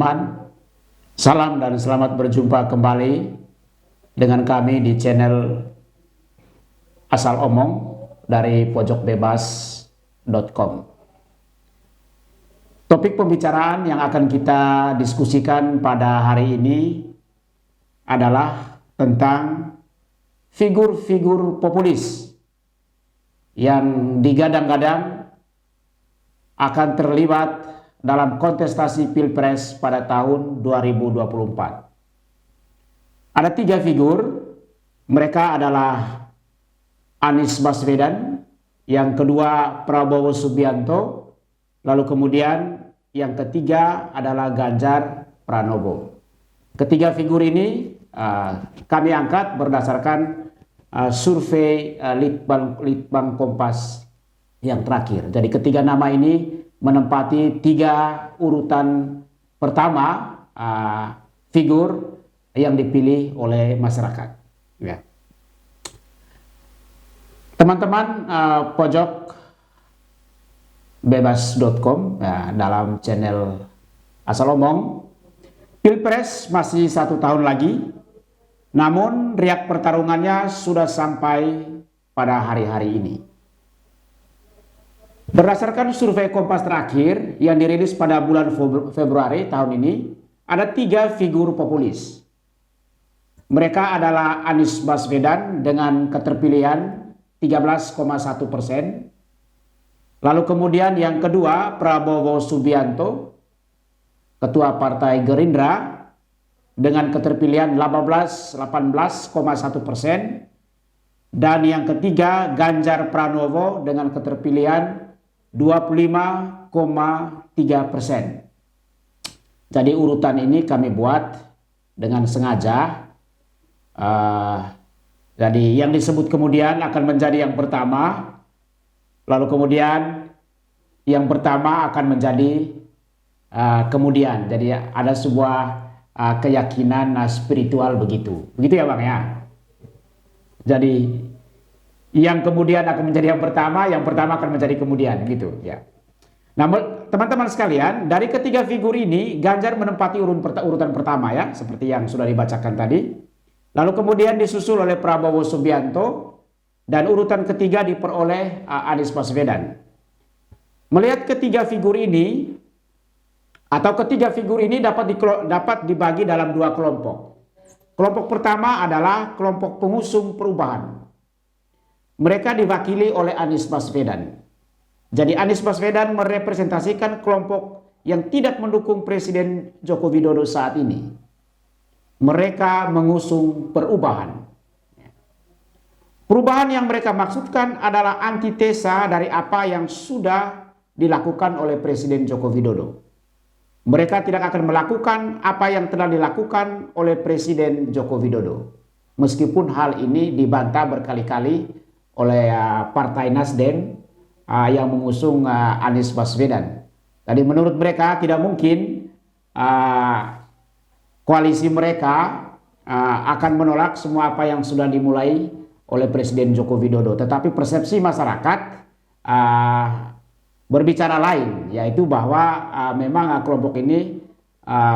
teman-teman, salam dan selamat berjumpa kembali dengan kami di channel Asal Omong dari pojokbebas.com. Topik pembicaraan yang akan kita diskusikan pada hari ini adalah tentang figur-figur populis yang digadang-gadang akan terlibat dalam kontestasi Pilpres pada tahun 2024. Ada 3 figur, mereka adalah Anies Baswedan, yang kedua Prabowo Subianto, lalu kemudian yang ketiga adalah Ganjar Pranowo. Ketiga figur ini kami angkat berdasarkan survei Litbang Kompas yang terakhir. Jadi ketiga nama ini menempati 3 urutan pertama figur yang dipilih oleh masyarakat. Ya. Teman-teman pojok bebas.com dalam channel Asal Omong, Pilpres masih 1 tahun lagi, namun riak pertarungannya sudah sampai pada hari-hari ini. Berdasarkan survei Kompas terakhir yang dirilis pada bulan Februari tahun ini, ada 3 figur populis. Mereka adalah Anies Baswedan dengan keterpilihan 13,1%. Lalu kemudian yang kedua Prabowo Subianto, Ketua Partai Gerindra, dengan keterpilihan 18,1%. Dan yang ketiga Ganjar Pranowo dengan keterpilihan 25,3%. Jadi urutan ini kami buat dengan sengaja. Jadi yang disebut kemudian akan menjadi yang pertama, lalu kemudian yang pertama akan menjadi kemudian. Jadi ada sebuah keyakinan spiritual begitu ya Bang ya. Jadi yang kemudian akan menjadi yang pertama akan menjadi kemudian gitu ya. Namun teman-teman sekalian, dari ketiga figur ini Ganjar menempati urutan pertama ya, seperti yang sudah dibacakan tadi. Lalu kemudian disusul oleh Prabowo Subianto dan urutan ketiga diperoleh Anies Baswedan. Melihat ketiga figur ini dapat dibagi dalam 2 kelompok. Kelompok pertama adalah kelompok pengusung perubahan. Mereka diwakili oleh Anies Baswedan. Jadi Anies Baswedan merepresentasikan kelompok yang tidak mendukung Presiden Joko Widodo saat ini. Mereka mengusung perubahan. Perubahan yang mereka maksudkan adalah antitesa dari apa yang sudah dilakukan oleh Presiden Joko Widodo. Mereka tidak akan melakukan apa yang telah dilakukan oleh Presiden Joko Widodo. Meskipun hal ini dibantah berkali-kali oleh Partai Nasdem yang mengusung Anies Baswedan. Jadi menurut mereka tidak mungkin koalisi mereka akan menolak semua apa yang sudah dimulai oleh Presiden Joko Widodo. Tetapi persepsi masyarakat berbicara lain, yaitu bahwa memang kelompok ini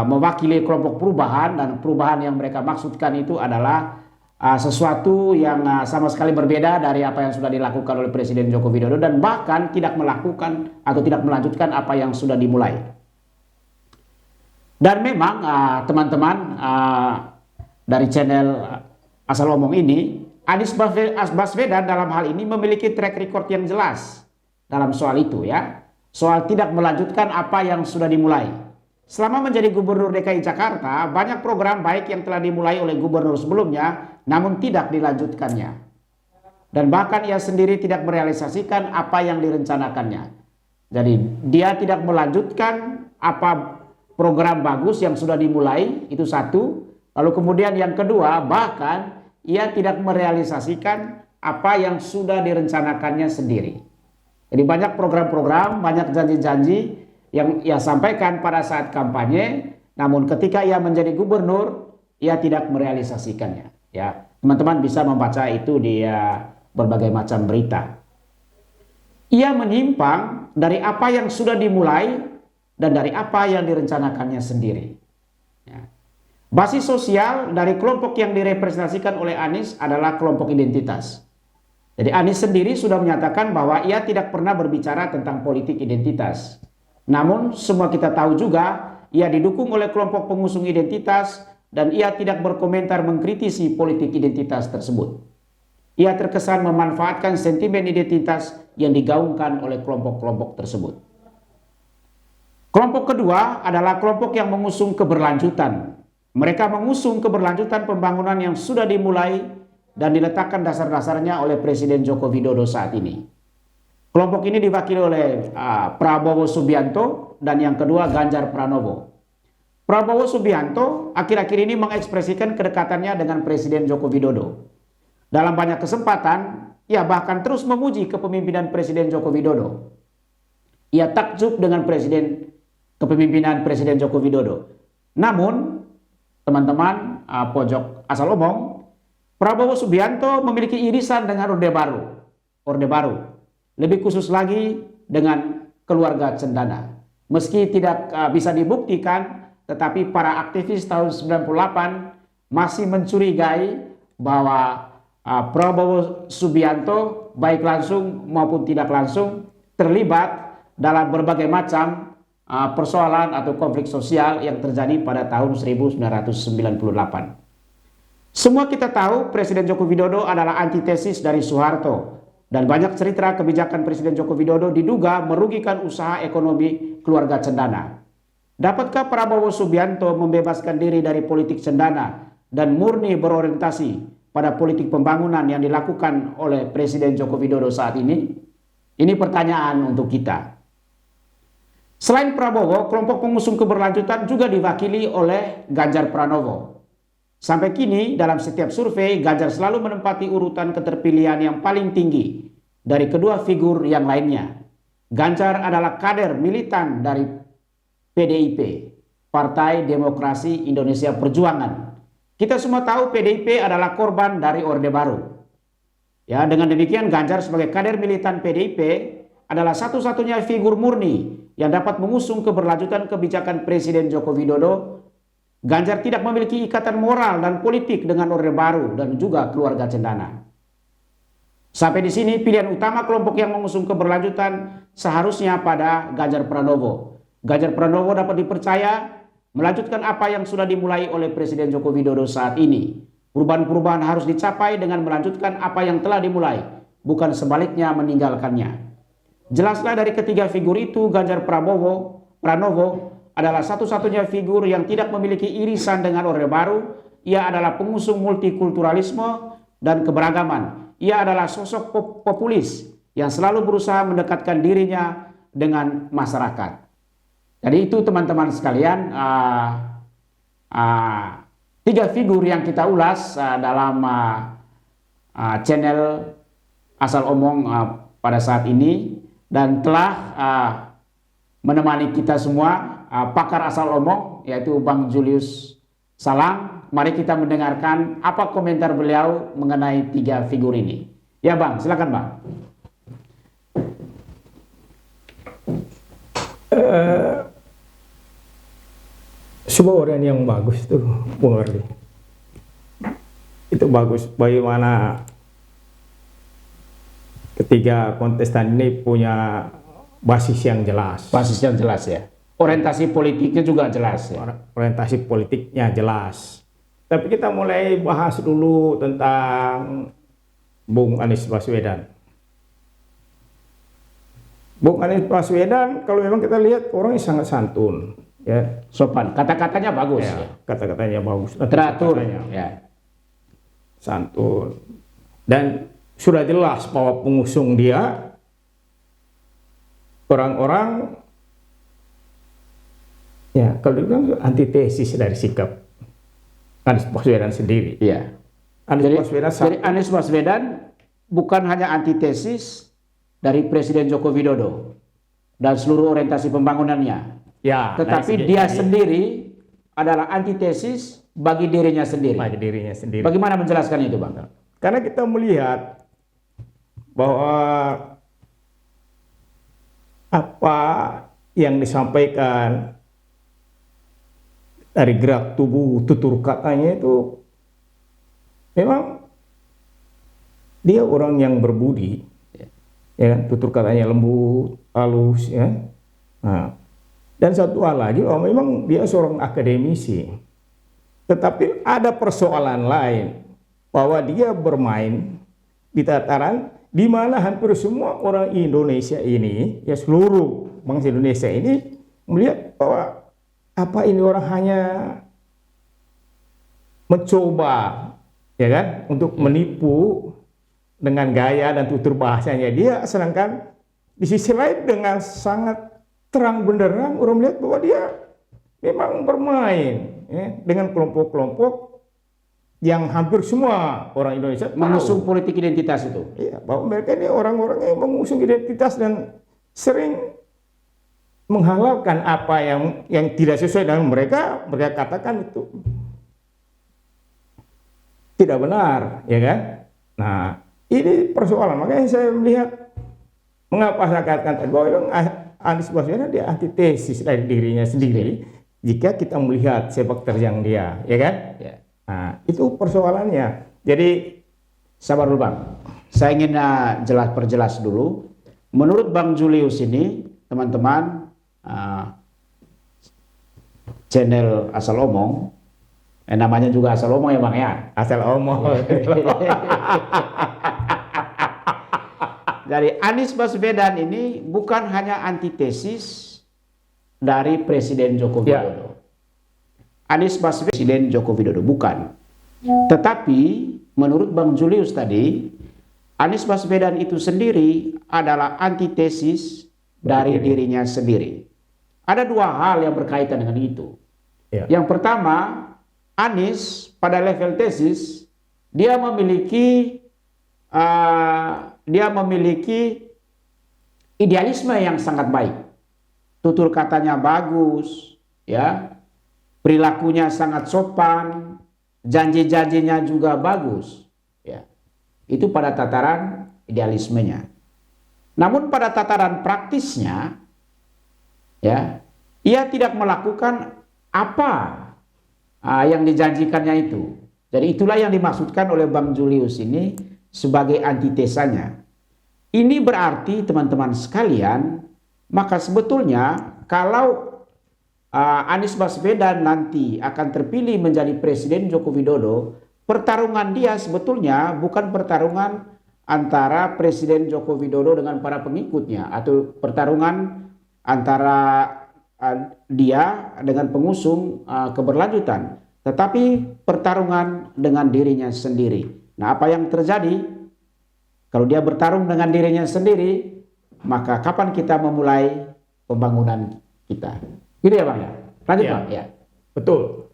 mewakili kelompok perubahan, dan perubahan yang mereka maksudkan itu adalah sesuatu yang sama sekali berbeda dari apa yang sudah dilakukan oleh Presiden Joko Widodo, dan bahkan tidak melakukan atau tidak melanjutkan apa yang sudah dimulai. Dan memang teman-teman dari channel Asal Omong ini, Anies Baswedan dalam hal ini memiliki track record yang jelas dalam soal itu ya, soal tidak melanjutkan apa yang sudah dimulai. Selama menjadi Gubernur DKI Jakarta, banyak program baik yang telah dimulai oleh gubernur sebelumnya, namun tidak dilanjutkannya. Dan bahkan ia sendiri tidak merealisasikan apa yang direncanakannya. Jadi dia tidak melanjutkan apa program bagus yang sudah dimulai, itu satu. Lalu kemudian yang kedua, bahkan ia tidak merealisasikan apa yang sudah direncanakannya sendiri. Jadi banyak program-program, banyak janji-janji yang ia sampaikan pada saat kampanye, namun ketika ia menjadi gubernur, ia tidak merealisasikannya. Ya, teman-teman bisa membaca itu di berbagai macam berita. Ia menyimpang dari apa yang sudah dimulai dan dari apa yang direncanakannya sendiri. Ya. Basis sosial dari kelompok yang direpresentasikan oleh Anies adalah kelompok identitas. Jadi Anies sendiri sudah menyatakan bahwa ia tidak pernah berbicara tentang politik identitas. Namun semua kita tahu juga ia didukung oleh kelompok pengusung identitas dan ia tidak berkomentar mengkritisi politik identitas tersebut. Ia terkesan memanfaatkan sentimen identitas yang digaungkan oleh kelompok-kelompok tersebut. Kelompok kedua adalah kelompok yang mengusung keberlanjutan. Mereka mengusung keberlanjutan pembangunan yang sudah dimulai dan diletakkan dasar-dasarnya oleh Presiden Joko Widodo saat ini. Kelompok ini diwakili oleh Prabowo Subianto dan yang kedua Ganjar Pranowo. Prabowo Subianto akhir-akhir ini mengekspresikan kedekatannya dengan Presiden Joko Widodo. Dalam banyak kesempatan, ia bahkan terus memuji kepemimpinan Presiden Joko Widodo. Ia takjub dengan kepemimpinan Presiden Joko Widodo. Namun, teman-teman pojok asal omong, Prabowo Subianto memiliki irisan dengan Orde Baru. Lebih khusus lagi dengan keluarga Cendana. Meski tidak bisa dibuktikan, tetapi para aktivis tahun 98 masih mencurigai bahwa Prabowo Subianto baik langsung maupun tidak langsung terlibat dalam berbagai macam persoalan atau konflik sosial yang terjadi pada tahun 1998. Semua kita tahu Presiden Joko Widodo adalah antitesis dari Soeharto dan banyak cerita kebijakan Presiden Joko Widodo diduga merugikan usaha ekonomi keluarga Cendana. Dapatkah Prabowo Subianto membebaskan diri dari politik Cendana dan murni berorientasi pada politik pembangunan yang dilakukan oleh Presiden Joko Widodo saat ini? Ini pertanyaan untuk kita. Selain Prabowo, kelompok pengusung keberlanjutan juga diwakili oleh Ganjar Pranowo. Sampai kini dalam setiap survei, Ganjar selalu menempati urutan keterpilihan yang paling tinggi dari kedua figur yang lainnya. Ganjar adalah kader militan dari PDIP, Partai Demokrasi Indonesia Perjuangan. Kita semua tahu PDIP adalah korban dari Orde Baru. Ya, dengan demikian Ganjar sebagai kader militan PDIP adalah satu-satunya figur murni yang dapat mengusung keberlanjutan kebijakan Presiden Joko Widodo. Ganjar tidak memiliki ikatan moral dan politik dengan Orde Baru dan juga keluarga Cendana. Sampai di sini pilihan utama kelompok yang mengusung keberlanjutan seharusnya pada Ganjar Pranowo. Ganjar Pranowo dapat dipercaya melanjutkan apa yang sudah dimulai oleh Presiden Joko Widodo saat ini. Perubahan-perubahan harus dicapai dengan melanjutkan apa yang telah dimulai, bukan sebaliknya meninggalkannya. Jelaslah dari ketiga figur itu, Ganjar Pranowo adalah satu-satunya figur yang tidak memiliki irisan dengan Orde Baru. Ia adalah pengusung multikulturalisme dan keberagaman. Ia adalah sosok populis yang selalu berusaha mendekatkan dirinya dengan masyarakat. Jadi itu teman-teman sekalian, tiga figur yang kita ulas dalam channel Asal Omong pada saat ini. Dan telah menemani kita semua pakar asal omong yaitu Bang Julius Salang. Mari kita mendengarkan apa komentar beliau mengenai tiga figur ini. Ya Bang, silakan Bang. Sebuah orang yang bagus tuh, Bung Ardi. Itu bagus bagaimana ketiga kontestan ini punya basis yang jelas. Basis yang jelas ya. Orientasi politiknya juga jelas ya. Orientasi politiknya jelas. Tapi kita mulai bahas dulu tentang Bung Anies Baswedan. Bung Anies Baswedan kalau memang kita lihat orangnya sangat santun, ya. Sopan. Kata-katanya bagus ya. Kata-katanya bagus. Teratur ya. Santun. Dan sudah jelas bahwa pengusung dia orang-orang ya kalau dibilang antitesis dari sikap Anies Baswedan sendiri. Iya. Jadi Anies Baswedan bukan hanya antitesis dari Presiden Joko Widodo dan seluruh orientasi pembangunannya. Ya. Tetapi dia sendiri adalah antitesis bagi dirinya sendiri. Bagi dirinya sendiri. Bagaimana menjelaskan itu, Bang? Karena kita melihat bahwa apa yang disampaikan dari gerak tubuh, tutur katanya itu memang dia orang yang berbudi, ya kan? Tutur katanya lembut, halus, ya. Nah, dan satu hal lagi, memang dia seorang akademisi, tetapi ada persoalan lain bahwa dia bermain di tataran di mana hampir semua orang Indonesia ini, ya seluruh bangsa Indonesia ini melihat bahwa apa ini orang hanya mencoba, ya kan, untuk menipu dengan gaya dan tutur bahasanya dia, sedangkan di sisi lain dengan sangat terang benderang orang melihat bahwa dia memang bermain, ya, dengan kelompok-kelompok yang hampir semua orang Indonesia Mengusung politik identitas itu. ya, bahwa mereka ini orang-orang yang mengusung identitas dan sering menghalalkan apa yang tidak sesuai dengan mereka katakan itu tidak benar, ya kan? Nah, ini persoalan. Makanya saya melihat mengapa saya katakan tadi bahwa Anies Baswedan dia antitesis dari dirinya sendiri jika kita melihat sepak terjang dia, ya kan? Ya. Nah, itu persoalannya. Jadi Sabar dulu Bang, saya ingin perjelas dulu. Menurut Bang Julius ini, teman-teman, channel Asal Omong, namanya juga Asal Omong ya Bang ya? asal omong. Dari Anies Baswedan ini bukan hanya antitesis dari Presiden Joko Ya. Widodo. Anies Baswedan Presiden Joko Widodo, bukan. Tetapi menurut Bang Julius tadi, Anies Baswedan itu sendiri adalah antitesis dari dirinya sendiri. Ada dua hal yang berkaitan dengan itu. Ya. Yang pertama, Anies pada level tesis dia memiliki idealisme yang sangat baik. Tutur katanya bagus, ya. Perilakunya sangat sopan, janji-janjinya juga bagus, ya. Itu pada tataran idealismenya. Namun pada tataran praktisnya, ya, ia tidak melakukan apa yang dijanjikannya itu. Jadi itulah yang dimaksudkan oleh Bang Julius ini sebagai antitesanya. Ini berarti teman-teman sekalian, maka sebetulnya kalau Anies Baswedan nanti akan terpilih menjadi Presiden Joko Widodo, pertarungan dia sebetulnya bukan pertarungan antara Presiden Joko Widodo dengan para pengikutnya, atau pertarungan antara dia dengan pengusung keberlanjutan, tetapi pertarungan dengan dirinya sendiri. Nah, apa yang terjadi kalau dia bertarung dengan dirinya sendiri, maka kapan kita memulai pembangunan kita? Gitu ya Bang ya? Lanjut Ya. Bang ya. Betul.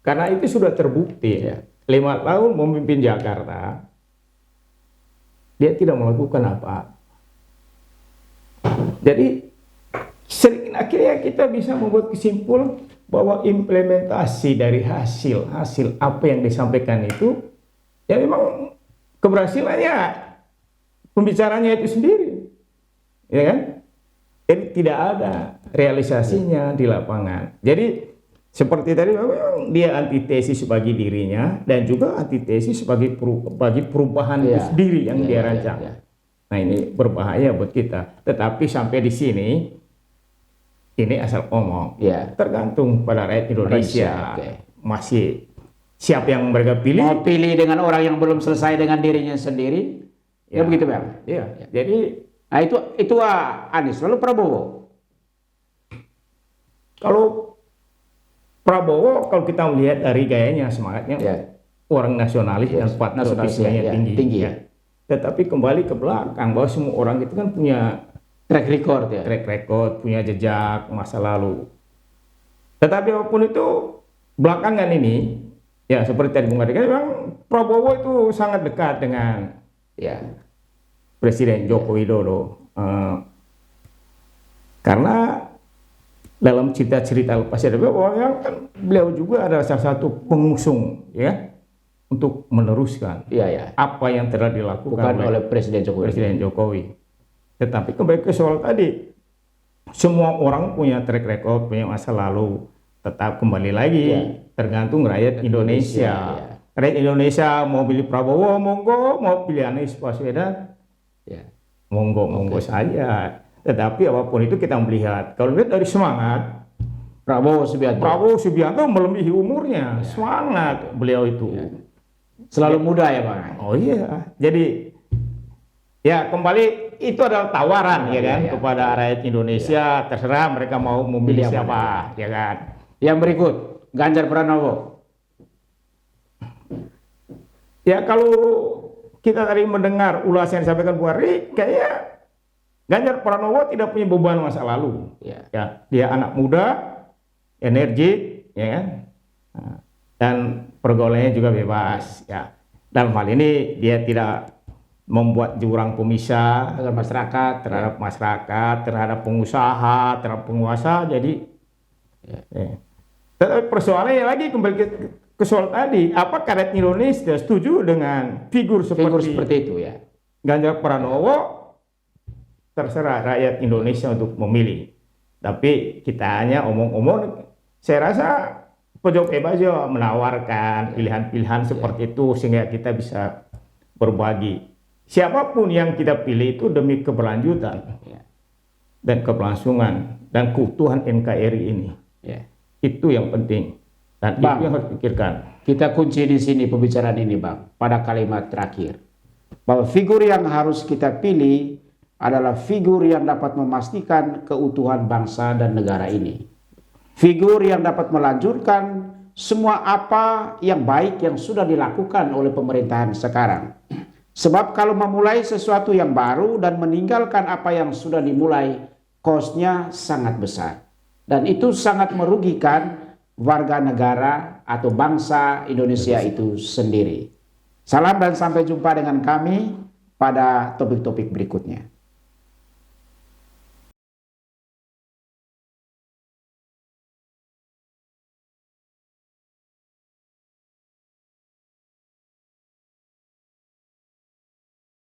Karena itu sudah terbukti. Ya. 5 tahun memimpin Jakarta, dia tidak melakukan apa. Jadi sering akhirnya kita bisa membuat kesimpulan bahwa implementasi dari hasil apa yang disampaikan itu, ya memang keberhasilannya pembicaranya itu sendiri, ya kan? Jadi tidak ada realisasinya di lapangan. Jadi seperti tadi memang dia antitesis bagi dirinya dan juga antitesis bagi perubahan itu sendiri yang dia rancang. Nah, ini berbahaya buat kita. Tetapi sampai di sini ini asal omong. Tergantung pada rakyat Indonesia. Masih siapa yang mereka pilih? Mau pilih dengan orang yang belum selesai dengan dirinya sendiri? Ya begitu Bang. Iya. Jadi nah itu Anies. Lalu Prabowo. Kalau Prabowo, kalau kita melihat dari gayanya, semangatnya orang nasionalis dan patriotismenya tinggi. Tetapi kembali ke belakang, bahwa semua orang itu kan punya track record, punya jejak masa lalu. Tetapi apapun itu, belakangan ini, ya seperti tadi Bung Adi, memang Prabowo itu sangat dekat dengan Presiden Joko Widodo. Karena dalam cerita-cerita lepas ada bahwa kan beliau juga adalah salah satu pengusung untuk meneruskan apa yang telah dilakukan oleh Presiden Jokowi. Tetapi kembali ke soal tadi, semua orang punya track record, punya masa lalu. Tetap kembali lagi, tergantung rakyat Indonesia. ya. Rakyat Indonesia mau pilih Prabowo, monggo, mau pilih Anies Baswedan, Ya. monggo saja. Tetapi apapun itu kita melihat, kalau lihat dari semangat, Prabowo Subianto melebihi umurnya, semangat beliau itu. Selalu muda ya Bang. Oh iya, jadi ya kembali itu adalah tawaran ya kan kepada rakyat Indonesia, terserah mereka mau memilih Pilih siapa, ya kan. Yang berikut, Ganjar Pranowo. Ya kalau kita tadi mendengar ulasan yang disampaikan Bu Ari, kayaknya Ganjar Pranowo tidak punya beban masa lalu. Ya, dia anak muda, energik, ya kan, dan pergaulannya juga bebas. Ya, dalam hal ini dia tidak membuat jurang pemisah Dengan masyarakat, terhadap masyarakat, terhadap pengusaha, terhadap penguasa. Jadi, tetapi persoalannya lagi kembali ke soal tadi, apakah rakyat Indonesia setuju dengan figur seperti itu ya. Ganjar Pranowo? Terserah rakyat Indonesia untuk memilih. Tapi kita hanya omong-omong, saya rasa Pojok Ebajo menawarkan pilihan-pilihan seperti itu sehingga kita bisa berbagi. Siapapun yang kita pilih itu demi keberlanjutan dan keberlangsungan dan keutuhan NKRI ini. Itu yang penting dan Bang, itu yang harus dipikirkan. Kita kunci di sini pembicaraan ini Bang, pada kalimat terakhir. Bahwa figur yang harus kita pilih adalah figur yang dapat memastikan keutuhan bangsa dan negara ini. Figur yang dapat melanjutkan semua apa yang baik yang sudah dilakukan oleh pemerintahan sekarang. Sebab kalau memulai sesuatu yang baru dan meninggalkan apa yang sudah dimulai, kosnya sangat besar. Dan itu sangat merugikan warga negara atau bangsa Indonesia itu sendiri. Salam dan sampai jumpa dengan kami pada topik-topik berikutnya.